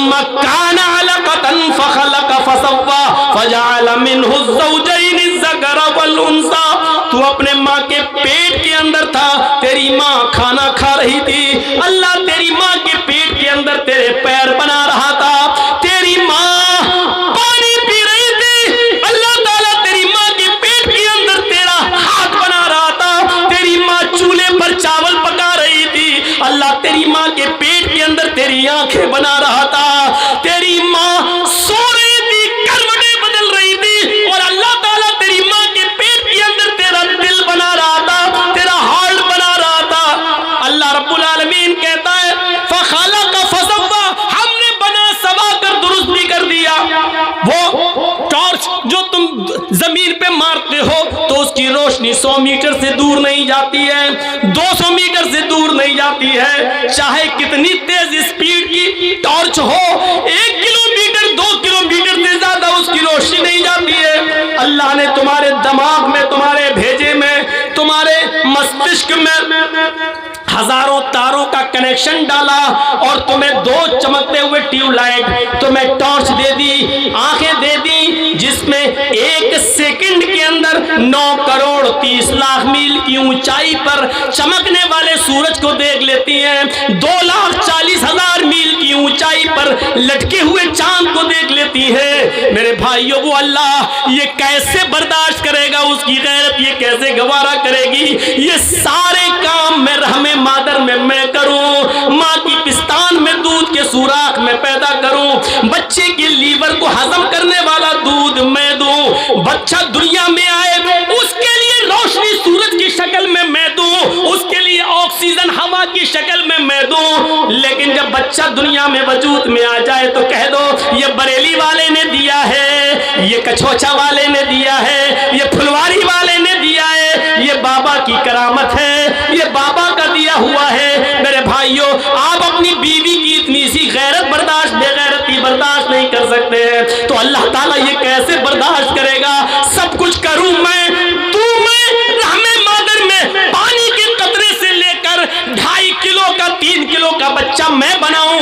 सुम्मा काना अलक़तन फ़ख़लक़ फ़सव्वा फ़जअल मिन्हु ज़ौजैनि ज़कर वल उन्सा। तू अपने माँ के पेट के अंदर था, तेरी माँ खाना खा रही थी, अल्लाह तेरी माँ के पेट के अंदर तेरे पैर बना रहा था, तेरी माँ पानी पी रही थी, अल्लाह ताला तेरी माँ के पेट के अंदर तेरा हाथ बना रहा था, तेरी माँ चूल्हे पर चावल पका रही थी, अल्लाह तेरी माँ के पेट के अंदर तेरी आंखें बना रहा था, तेरी माँ सो रही थी, करवटें बदल रही थी, और अल्लाह ताला तेरी माँ के पेट के अंदर तेरा दिल बना रहा था, तेरा हार्ट बना रहा था। अल्लाह रब्बुल आलमीन कहता है फ़ख़लक़ फ़सव्वा, हमने बना सवा कर दुरुस्त भी कर दिया। वो टॉर्च जो तुम जमीन पे मारते हो तो उसकी रोशनी 100 मीटर से दूर नहीं जाती है, 200 मीटर से दूर नहीं जाती है, चाहे कितनी तेज स्पीड की टॉर्च हो, 1 किलोमीटर 2 किलोमीटर से ज्यादा उसकी रोशनी नहीं जाती है। अल्लाह ने तुम्हारे दिमाग में, तुम्हारे भेजे में, तुम्हारे मस्तिष्क में हजारों तारों का कनेक्शन डाला और तुम्हें 2 चमकते हुए ट्यूबलाइट, तुम्हें टॉर्च दे दी, आंखें दे दी, जिसमें 1 सेकंड के अंदर 9 करोड़ 30 लाख मील की ऊंचाई पर चमकने वाले सूरज को देख लेती हैं, 2,40,000 मील की ऊंचाई पर लटके हुए चांद को देख लेती है। मेरे भाइयों, वो अल्लाह ये कैसे बर्दाश्त करेगा, उसकी गैरत ये कैसे गवारा करेगी? ये सारे काम में रहमे मादर में मैं करूं, माँ की पिस्तान में दूध के सुराख में पैदा करूं, बच्चे के लीवर को हजम करने वाला दूध मैं दूं, बच्चा दुनिया में आए उसके लिए रोशनी सूरज की शक्ल में मैं दूं, उसके लिए ऑक्सीजन हवा की शक्ल में मैं दूं। लेकिन जब बच्चा दुनिया में वजूद में आ जाए तो कह दो ये बरेली वाले ने दिया है, ये कछोचा वाले ने दिया है, ये फुलवारी वाले ने दिया है, ये बाबा की करामत है, ये बाबा का दिया हुआ है। मेरे भाइयों, आप अपनी बीवी की इतनी सी गैरत बर्दाश्त, बेगैरती बर्दाश्त नहीं कर सकते हैं तो अल्लाह ताला ये कैसे बर्दाश्त करेगा? सब कुछ करूं मैं, तू मैं, रहमे मादर में पानी के कतरे से लेकर 2.5 किलो का 3 किलो का बच्चा मैं बनाऊं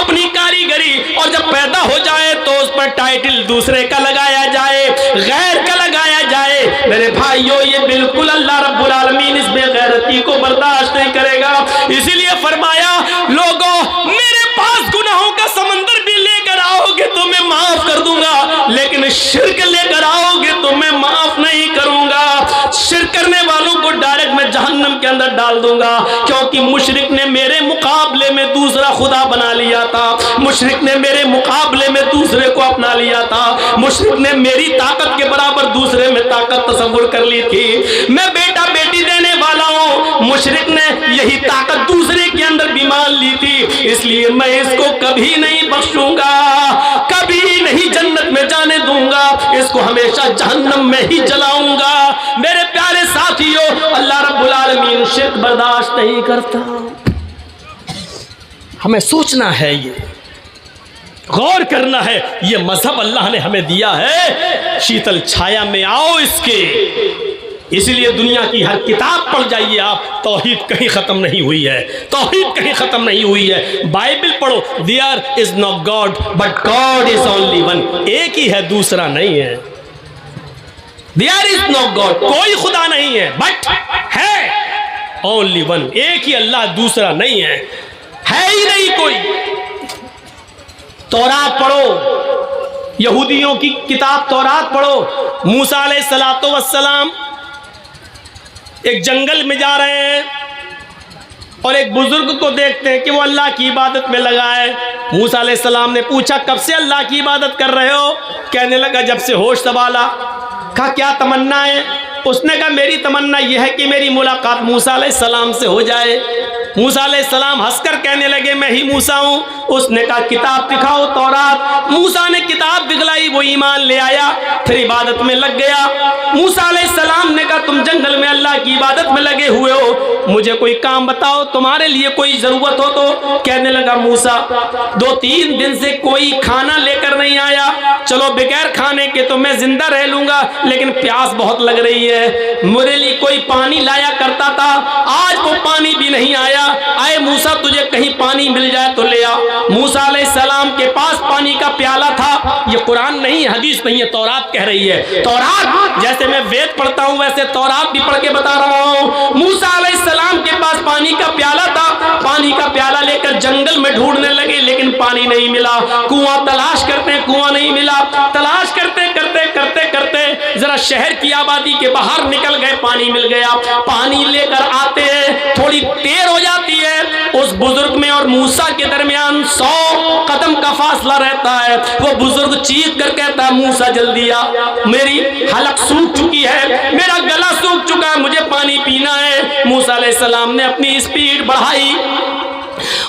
अपनी कारीगरी, और जब पैदा हो जाए तो उस पर टाइटल दूसरे का लगाया जाए, गैर का लगाया जाए। मेरे भाइयों, ये बिल्कुल अल्लाह रब्बुल आलमीन इस बेगैरती को बर्दाश्त नहीं करेगा। इसीलिए फरमाया, लोगों मेरे पास गुनाहों का समंदर भी लेकर आओगे तो मैं माफ कर दूंगा, लेकिन शिर्क लेकर आओगे तो मैं माफ नहीं करूंगा। शिर्क करने वालों को डायरेक्ट मैं जहन्नम के अंदर डाल दूंगा, क्योंकि मुशरिक ने मेरे मुकाबले में दूसरा खुदा बना लिया था, मुशरिक ने मेरे मुकाबले में दूसरे को अपना लिया था, मुशरिक ने मेरी ताकत के बराबर दूसरे में ताकत तस्वुर कर ली थी। मैं बेटा बेटी देने वाला हूं, मुशरिक ने यही ताकत दूसरे के अंदर भी मान ली थी, इसलिए मैं इसको कभी नहीं बख्शूंगा, कभी नहीं जन्नत में जाने दूंगा, इसको हमेशा जहन्नम में ही जलाऊंगा। मेरे प्यारे साथियों, अल्लाह रब्बुल आलमीन शिर्क बर्दाश्त नहीं करता। हमें सोचना है, ये गौर करना है, ये मजहब अल्लाह ने हमें दिया है, शीतल छाया में आओ इसके। इसलिए दुनिया की हर किताब पढ़ जाइए आप, तौहीद कहीं खत्म नहीं हुई है, तौहीद कहीं खत्म नहीं हुई है। बाइबल पढ़ो, there is no God but God is only one, एक ही है, दूसरा नहीं है। देयर इज नो गॉड, कोई खुदा नहीं है, बट है ओनली वन, एक ही अल्लाह, दूसरा नहीं है ही नहीं कोई। तौरात पढ़ो, यहूदियों की किताब तौरात पढ़ो, मूसा अलैहिस्सलातो वस्सलाम एक जंगल में जा रहे हैं और एक बुजुर्ग को देखते हैं कि वो अल्लाह की इबादत में लगा है। मूसा अलैहिस्सलाम ने पूछा, कब से अल्लाह की इबादत कर रहे हो? कहने लगा, जब से होश संभाला। कहा, क्या तमन्ना है? उसने कहा, मेरी तमन्ना यह है कि मेरी मुलाकात मूसा अलैहिस्सलाम से हो जाए। मूसा अलैहिस्सलाम हंसकर कहने लगे, मैं ही मूसा हूँ। उसने कहा, किताब दिखाओ तौरात। मूसा ने किताब दिखलाई, वो ईमान ले आया, फिर इबादत में लग गया। मूसा अलैहिस्सलाम ने कहा, तुम जंगल में अल्लाह की इबादत में लगे हुए हो, मुझे कोई काम बताओ, तुम्हारे लिए कोई जरूरत हो तो। कहने लगा, मूसा 2-3 दिन से कोई खाना लेकर नहीं आया, चलो बगैर खाने के तो मैं जिंदा रह लूंगा, लेकिन प्यास बहुत लग रही है। मेरे लिए कोई पानी लाया करता था, आज वो पानी भी नहीं आया। आए मूसा, तुझे कहीं पानी मिल जाए तो ले आ। मूसा अलैहिस्सलाम के पास प्याला था। ये कुरान नहीं है, हदीस नहीं है, तौरात कह रही है। तौरात जैसे मैं वेद पढ़ता हूं वैसे तौरात भी पढ़ के बता रहा हूं। मूसा अलैहिस्सलाम के पास पानी का प्याला था, पानी का प्याला लेकर जंगल में ढूंढने लगे लेकिन पानी नहीं मिला। कुआं तलाश करते, कुआं नहीं मिला। तलाश करते करते करते करते जरा शहर की आबादी के बाहर निकल गए, पानी मिल गया। पानी लेकर आते हैं, थोड़ी देर हो जाती है। उस बुजुर्ग में और मूसा के दरमियान 100 कदम का फासला रहता है। वो बुजुर्ग चीख कर कहता है, मूसा जल्दी आ, मेरी हलक सूख चुकी है, मेरा गला सूख चुका है, मुझे पानी पीना है। मूसा अलैहिस्सलाम ने अपनी स्पीड बढ़ाई,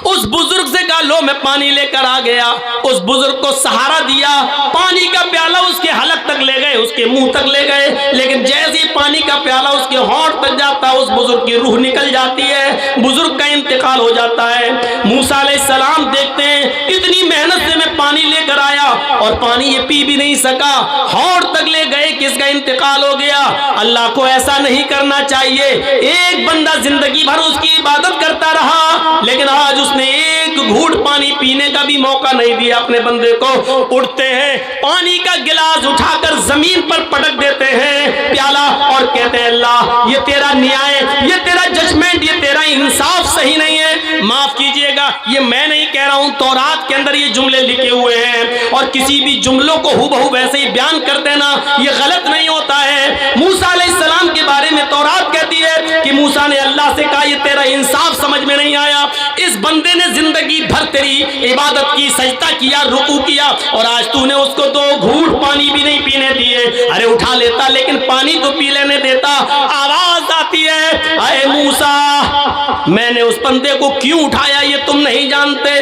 उस बुजुर्ग से कहा लो मैं पानी लेकर आ गया। उस बुजुर्ग को सहारा दिया, पानी का प्याला उसके हलक तक ले गए, उसके मुंह तक ले गए। लेकिन जैसे ही पानी का प्याला उसके होंठ तक जाता उस बुजुर्ग की रूह निकल जाती है, बुजुर्ग का इंतकाल हो जाता है। मूसा अलैहिस्सलाम देखते हैं इतनी मेहनत से मैं पानी लेकर आया और पानी ये पी भी नहीं सका, होंठ तक ले गए, किसका इंतकाल हो गया। अल्लाह को ऐसा नहीं करना चाहिए। एक बंदा जिंदगी भर उसकी इबादत करता रहा लेकिन आज उसने एक घूंट पानी पीने का भी मौका नहीं दिया अपने बंदे को। उठते हैं, पानी का गिलास उठाकर जमीन पर पटक देते हैं प्याला और कहते हैं अल्लाह ये तेरा न्याय, ये तेरा जजमेंट, ये तेरा इंसाफ सही नहीं है, माफ कीजिएगा। ये मैं नहीं कह रहा हूं, तौरात के अंदर ये जुमले लिखे हुए हैं और किसी भी जुमलों को हूबहू वैसे ही बयान कर देना ये गलत नहीं होता है। मूसा अलैहिस्सलाम के बारे में तौरात कहती है कि मूसा ने अल्लाह से कहा ये तेरा इंसाफ समझ में नहीं आया, इस बंदे ने जिंदगी भर तेरी इबादत की, सजदा किया, रुकू किया और आज तूने उसको 2 घूंट पानी भी नहीं पीने दिए। अरे उठा लेता लेकिन पानी तो पी लेने देता। आवाज आती है, अरे मूसा मैंने उस बंदे को क्यों उठाया ये तुम नहीं जानते,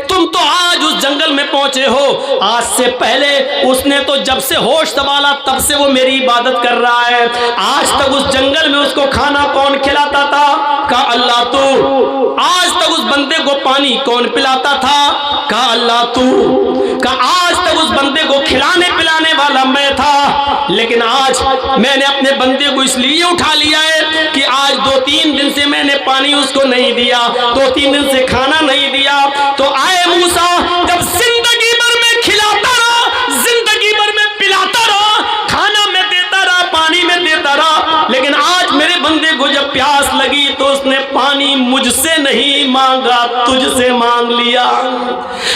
तुम तो आज उस जंगल में पहुंचे हो, आज से पहले उसने तो जब से होश संभाला तब से वो मेरी इबादत कर रहा है। आज तक उस जंगल में उसको खाना कौन खिलाता था, कहा अल्लाह तू। आज तक उस बंदे को पानी कौन पिलाता था, कहा अल्लाह तू। कहा आज तक उस बंदे को खिलाने पिलाने वाला मैं था, लेकिन आज मैंने अपने बंदे को इसलिए उठा लिया है कि आज 2-3 दिन से मैंने पानी उसको नहीं दिया, 2-3 दिन से खाना नहीं दिया। तो आए मूसा, जब जिंदगी भर में खिलाता रहा, जिंदगी भर में पिलाता रहा, खाना में देता रहा, पानी में देता रहा, लेकिन आज मेरे बंदे को जब प्यास लगी तो उसने पानी मुझसे नहीं मांगा, तुझसे मांग लिया।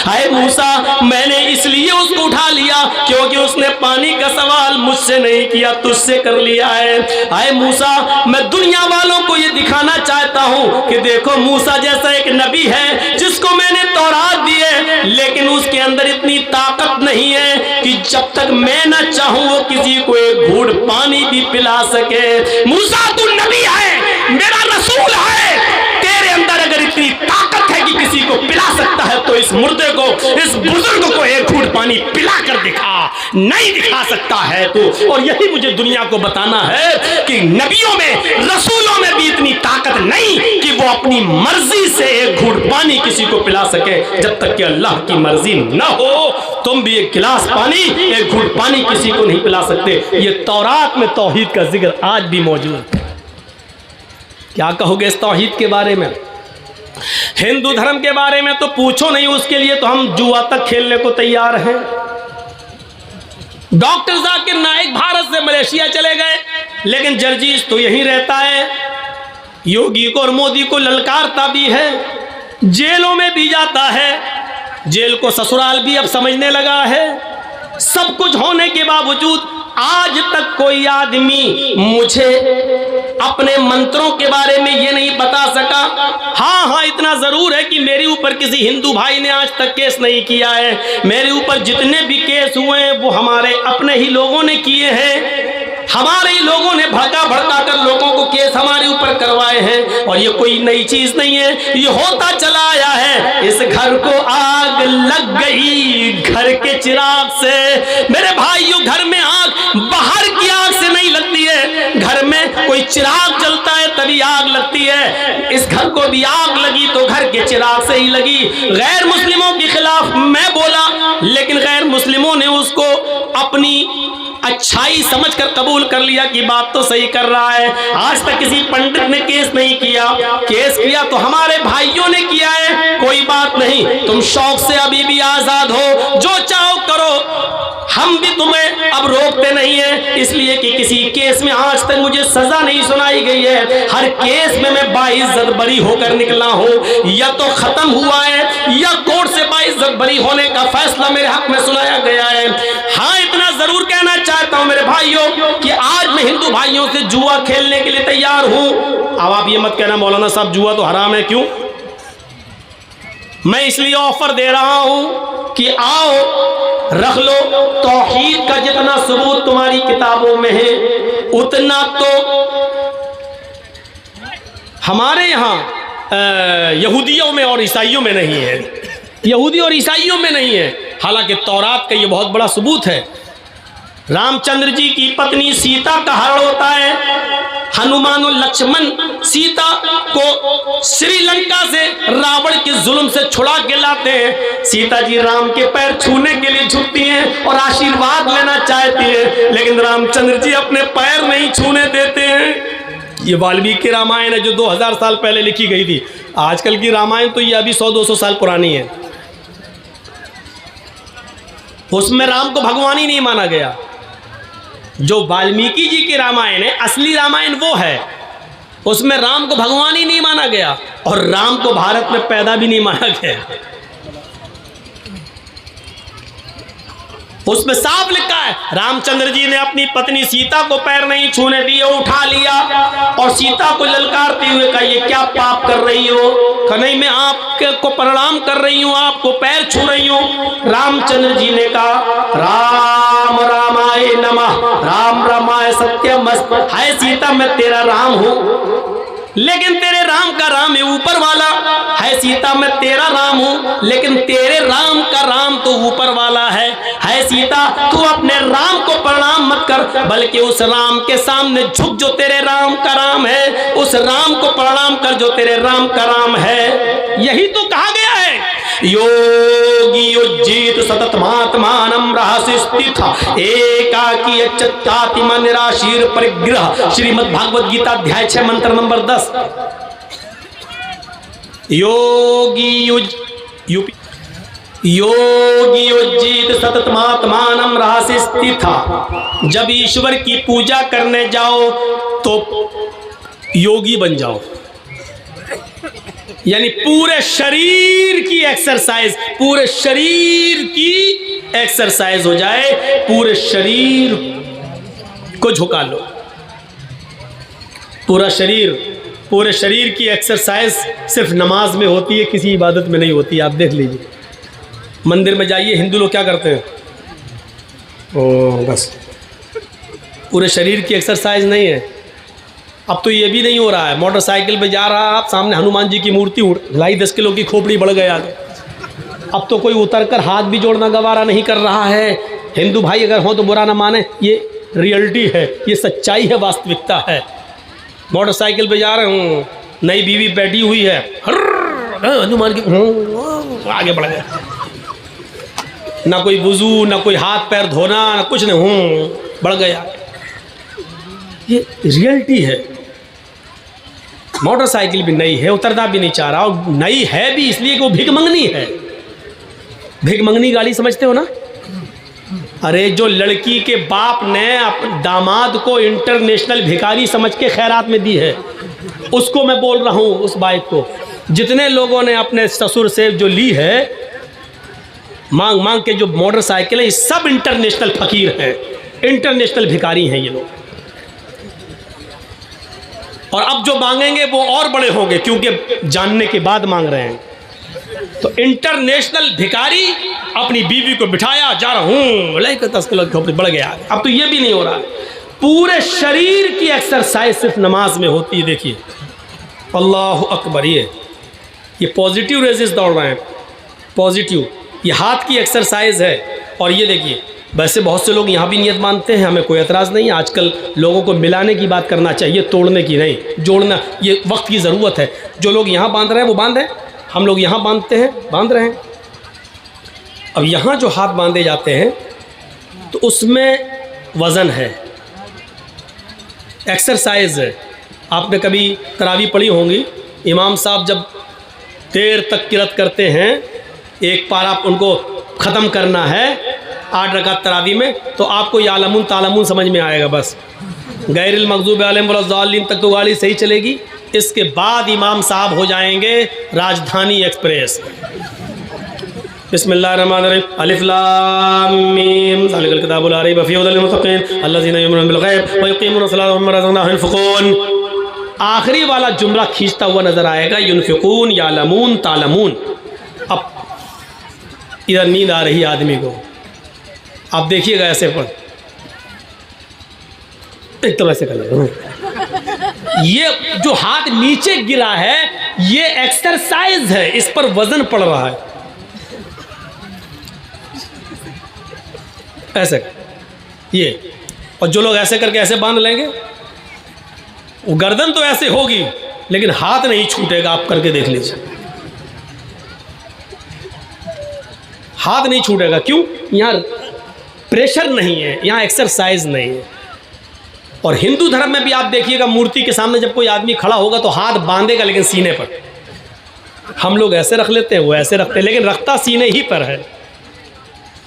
हाय मूसा, मैंने इसलिए उसको उठा लिया क्योंकि उसने पानी का सवाल मुझसे नहीं किया, तुझसे कर लिया है। हाय मूसा, मैं दुनिया वालों को ये दिखाना चाहता हूं कि देखो मूसा जैसा एक नबी है जिसको मैंने तौरात दी है, लेकिन उसके अंदर इतनी ताकत नहीं है कि जब तक मैं ना चाहूं वो किसी को एक घूंट पानी भी पिला सके। मूसा तू नबी है, मेरा रसूल है, तेरे अंदर अगर इतनी ताकत है कि किसी को पिला सकता है तो इस मुर्दे को, इस बुजुर्ग को एक घूंट पानी पिला कर दिखा। नहीं दिखा सकता है तो, और यही मुझे दुनिया को बताना है कि नबियों में, रसूलों में भी इतनी ताकत नहीं कि वो अपनी मर्जी से एक घूंट पानी किसी को पिला सके। जब तक कि अल्लाह की मर्जी ना हो तुम भी एक गिलास पानी, एक घूंट पानी किसी को नहीं पिला सकते। ये तौरात में तौहीद का जिक्र आज भी मौजूद है। क्या कहोगे इस तौहीद के बारे में? हिंदू धर्म के बारे में तो पूछो नहीं, उसके लिए तो हम जुआ तक खेलने को तैयार हैं। डॉक्टर जाकिर नाइक भारत से मलेशिया चले गए, लेकिन जर्जीस तो यहीं रहता है। योगी को और मोदी को ललकारता भी है, जेलों में भी जाता है, जेल को ससुराल भी अब समझने लगा है। सब कुछ होने के बावजूद आज तक कोई आदमी मुझे अपने मंत्रों के बारे में ये नहीं बता सका। हाँ, इतना जरूर है कि मेरे ऊपर किसी हिंदू भाई ने आज तक केस नहीं किया है। मेरे ऊपर जितने भी केस हुए हैं वो हमारे अपने ही लोगों ने किए हैं, हमारे ही लोगों ने भड़का भड़का कर लोगों को केस हमारे ऊपर करवाए हैं। और ये कोई नई चीज नहीं है, ये होता चला आया है। इस घर को आग लग गई घर के चिराग से। मेरे भाइयों, घर में आग बाहर की आग से नहीं लगती है, घर में कोई चिराग जलता है तभी आग लगती है। इस घर को भी आग लगी तो घर के चिराग से ही लगी। गैर मुस्लिमों के खिलाफ मैं बोला, लेकिन गैर मुस्लिमों ने उसको अपनी अच्छाई समझकर कबूल कर लिया कि बात तो सही कर रहा है। आज तक किसी पंडित ने केस नहीं किया, केस किया तो हमारे भाइयों ने किया है, कोई बात नहीं, तुम शौक से अभी भी आजाद हो, जो चाहो करो, हम भी तुम्हें अब रोकते नहीं है, इसलिए कि किसी केस में आज तक मुझे सजा नहीं सुनाई गई है। हर केस में मैं बाइज्जत बरी होकर निकला हूं, या तो खत्म हुआ है या कोर्ट से बाइज्जत बरी होने का फैसला मेरे हक में सुनाया गया है। हाँ, इतना जरूर कहना चाहता हूं मेरे भाइयों कि आज मैं हिंदू भाइयों से जुआ खेलने के लिए तैयार हूं। अब आप ये मत कहना मौलाना साहब जुआ तो हराम है, क्यों? मैं इसलिए ऑफर दे रहा हूं कि आओ रख लो, तौहीद का जितना सबूत तुम्हारी किताबों में है उतना तो हमारे यहाँ यहूदियों में और ईसाइयों में नहीं है, यहूदी और ईसाइयों में नहीं है। हालांकि तौरात का ये बहुत बड़ा सबूत है। रामचंद्र जी की पत्नी सीता का हरण होता है, हनुमान और लक्ष्मण सीता को श्रीलंका से रावण के जुल्म से छुड़ा के लाते हैं। सीता जी राम के पैर छूने के लिए झुकती हैं और आशीर्वाद लेना चाहती हैं, लेकिन रामचंद्र जी अपने पैर नहीं छूने देते हैं। ये वाल्मीकि रामायण है जो 2000 साल पहले लिखी गई थी। आजकल की रामायण तो ये अभी 100-200 साल पुरानी है। उसमें राम को भगवान ही नहीं माना गया। जो वाल्मीकि जी की रामायण है, असली रामायण वो है, उसमें राम को भगवान ही नहीं माना गया और राम को भारत में पैदा भी नहीं माना गया। उसमें साफ लिखा है रामचंद्र जी ने अपनी पत्नी सीता को पैर नहीं छूने दिए, उठा लिया और सीता को ललकारते हुए कहा, ये क्या पाप कर रही हो? कहा नहीं, मैं आपको प्रणाम कर रही हूँ, आपको पैर छू रही हूँ। रामचंद्र जी ने कहा, राम रामाय नमः, राम रामाय सत्यमस्तु। हाय सीता, मैं तेरा राम हूँ, लेकिन तेरे राम का राम है ऊपर वाला। है सीता, मैं तेरा राम हूं, लेकिन तेरे राम का राम तो ऊपर वाला है। सीता, तू अपने राम को प्रणाम मत कर, बल्कि उस राम के सामने झुक जो तेरे राम का राम है, उस राम को प्रणाम कर जो तेरे राम का राम है। यही तो कहा गया है, योगी उज्जीत सतत महात्मानम रहस्य स्थित एकाकी अच्युताति मन निराशीर परिग्रह। श्रीमद् भागवत गीता अध्याय 6 मंत्र नंबर 10। योगी उज्जीत सतत महात्मानम रहस्य स्थित। जब ईश्वर की पूजा करने जाओ तो योगी बन जाओ, यानी पूरे शरीर की एक्सरसाइज, पूरे शरीर की एक्सरसाइज हो जाए, पूरे शरीर को झुका लो। पूरे शरीर की एक्सरसाइज सिर्फ नमाज में होती है, किसी इबादत में नहीं होती। आप देख लीजिए, मंदिर में जाइए, हिंदू लोग क्या करते हैं, बस पूरे शरीर की एक्सरसाइज नहीं है। अब तो ये भी नहीं हो रहा है, मोटरसाइकिल पे जा रहा है आप, सामने हनुमान जी की मूर्ति ढाई 10 किलो की खोपड़ी बढ़ गया। अब तो कोई उतरकर हाथ भी जोड़ना गवारा नहीं कर रहा है। हिंदू भाई अगर हो तो बुरा ना माने, ये रियलिटी है, ये सच्चाई है, वास्तविकता है। मोटरसाइकिल पे जा रहे हूँ, नई बीवी बैठी हुई है, हनुमान की आगे बढ़ गया, ना कोई वुजू, ना कोई हाथ पैर धोना, ना कुछ नहीं, बढ़ गया। ये रियलिटी है। मोटरसाइकिल भी नई है, उतरना भी नहीं चाह रहा, और नई है भी इसलिए कि वो भिख मंगनी है। भिख मंगनी गाड़ी समझते हो ना? अरे जो लड़की के बाप ने दामाद को इंटरनेशनल भिखारी समझ के खैरात में दी है, उसको मैं बोल रहा हूँ, उस बाइक को। जितने लोगों ने अपने ससुर से जो ली है मांग मांग के, जो मोटरसाइकिल है, ये सब इंटरनेशनल फकीर हैं, इंटरनेशनल भिखारी हैं ये लोग। और अब जो मांगेंगे वो और बड़े होंगे, क्योंकि जानने के बाद मांग रहे हैं। तो इंटरनेशनल भिखारी अपनी बीवी को बिठाया, जा रहा हूँ, लेकर 10 किलो खोपड़ी बढ़ गया। अब तो ये भी नहीं हो रहा है। पूरे शरीर की एक्सरसाइज सिर्फ नमाज में होती है। देखिए, अल्लाह अकबर, ये पॉजिटिव रेजेस दौड़ रहे हैं, पॉजिटिव। ये हाथ की एक्सरसाइज है। और ये देखिए, वैसे बहुत से लोग यहाँ भी नियत मानते हैं, हमें कोई एतराज़ नहीं। आजकल लोगों को मिलाने की बात करना चाहिए, तोड़ने की नहीं, जोड़ना। ये वक्त की ज़रूरत है। जो लोग यहाँ बांध रहे हैं वो बांधें, हम लोग यहाँ बांधते हैं, बांध रहे हैं। अब यहाँ जो हाथ बांधे जाते हैं तो उसमें वज़न है, एक्सरसाइज है। आपने कभी तरावी पढ़ी होंगी, इमाम साहब जब देर तक किरत करते हैं, एक पारा उनको ख़त्म करना है 8 रकात तरावी में, तो आपको यालमून तालमून समझ में आएगा बस। गैरिल मग़ज़ूबि अलैहिम वलद्दाल्लीन तक तो गाड़ी सही चलेगी। इसके बाद इमाम साहब हो जाएंगे राजधानी एक्सप्रेस। बिस्मिल्लाहिर्रहमानिर्रहीम, अलिफ लाम मीम, ज़ालिकल किताबु ला रैब फ़ीहि हुदल लिल-मुत्तक़ीन अल्लज़ीना युमिनूना बिल ग़ैब व युक़ीमूना स-सलाता व मिम्मा रज़क़नाहुम युनफ़िक़ून। आखिरी वाला जुमला खींचता हुआ नजर आएगा, युनफ़िक़ून, यालमून, तालमून। अब इधर नींद आ रही आदमी को, आप देखिएगा ऐसे पढ़, एकदम ऐसे कर, ये जो हाथ नीचे गिरा है ये एक्सरसाइज है, इस पर वजन पड़ रहा है। ऐसे ये, और जो लोग ऐसे करके ऐसे बांध लेंगे, वो गर्दन तो ऐसे होगी लेकिन हाथ नहीं छूटेगा। आप करके देख लीजिए, हाथ नहीं छूटेगा। क्यों? यहाँ प्रेशर नहीं है, यहाँ एक्सरसाइज नहीं है। और हिंदू धर्म में भी आप देखिएगा, मूर्ति के सामने जब कोई आदमी खड़ा होगा तो हाथ बांधेगा लेकिन सीने पर। हम लोग ऐसे रख लेते हैं, वो ऐसे रखते हैं, लेकिन रखता सीने ही पर है।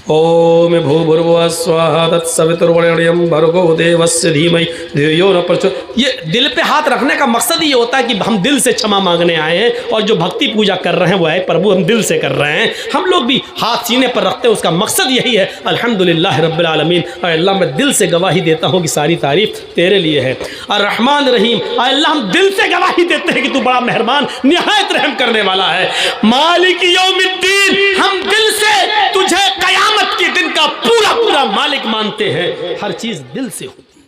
ओम भूर्भुवः स्वः तत्सवितुर्वरेण्यं भर्गो देवस्य धीमहि धियो न प्रचोदयात्। ये दिल पे हाथ रखने का मकसद ये होता है कि हम दिल से क्षमा मांगने आए हैं, और जो भक्ति पूजा कर रहे हैं वो है प्रभु, हम दिल से कर रहे हैं। हम लोग भी हाथ सीने पर रखते हैं, उसका मकसद यही है, अल्हम्दुलिल्लाह रब्बिल आलमीन, और अल्लाह मैं दिल से गवाही देता हूँ कि सारी तारीफ तेरे लिए है। और रहमान रहीम, अल्लाह हम दिल से गवाही देते हैं कि तू बड़ा मेहरबान निहायत रहम करने वाला है। मालिक यौमिद्दीन, हम दिल से तुझे क़यामत के दिन का पूरा पूरा मालिक मानते हैं। हर चीज दिल से होती है।